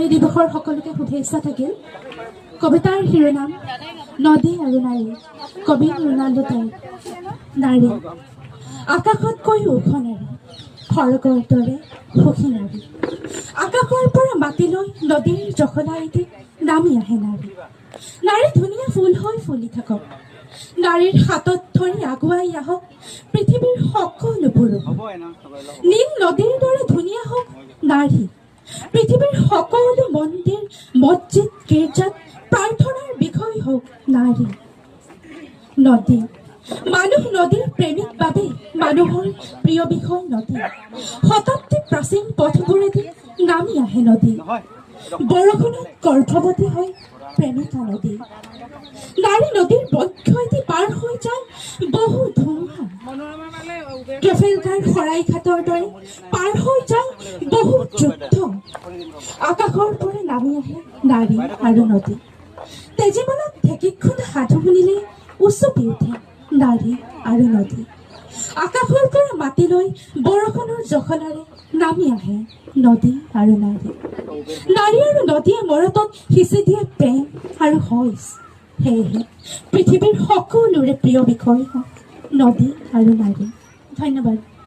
নাৰী দিৱসৰ সকলোকে শুভেচ্ছা থাকিল। কবিতাৰ শিৰোনাম নদী আৰু নাৰী। কবি ৰোনাল্ডো টাইৰ। নাৰী আকাশতকৈ ওখ নাৰী, খড়গৰ দৰে সুখী নাৰী। আকাশৰ পৰা মাটিলৈ নদীৰ জখলাইদি নামি আহে নাৰী। নাৰী ধুনীয়া ফুল হৈ ফুলি থাকক, নাৰীৰ হাতত ধৰি আগুৱাই আহক পৃথিৱীৰ সকলোবোৰ। নীল নদীৰ দৰে ধুনীয়া হওক নাৰী, পৃথিৱীৰ সকলো মন্দিৰ মছজিদ গীৰ্জাত প্ৰাৰ্থনাৰ বিষয় হওক নাৰী। নদী মানুহ নদীৰ প্ৰেমিক বাবে মানুহৰ প্ৰিয় বিষয় নদী। শতাব্দী প্ৰাচীন পথবোৰেদি নামি আহে নদী, বৰষুণত গৰ্ভৱতী হয় প্ৰেমিকা নদী। নাৰী নদীৰ বক্ষয়েদি পাৰ হৈ যায় বহু ধুমুহা, ট্ৰেফেলগাৰ শৰাইঘাটৰ দৰে পাৰ হৈ যায় বহু যুদ্ধ। আকাশৰ পৰা নামি আহে নাৰী আৰু নদী। তেজীমলাত ঢেঁকীত খুন্দা সাধু শুনিলে উচপি উঠে নাৰী আৰু নদী। আকাশৰ পৰা মাটিলৈ বৰষুণৰ জখলাৰে নামি আহে নদী আৰু নাৰী। নাৰী আৰু নদীয়ে মৰতত সিঁচি দিয়ে প্ৰেম আৰু শইচ। সেয়েহে পৃথিৱীৰ সকলোৰে প্ৰিয় বিষয় হওক নদী আৰু নাৰী। ধন্যবাদ।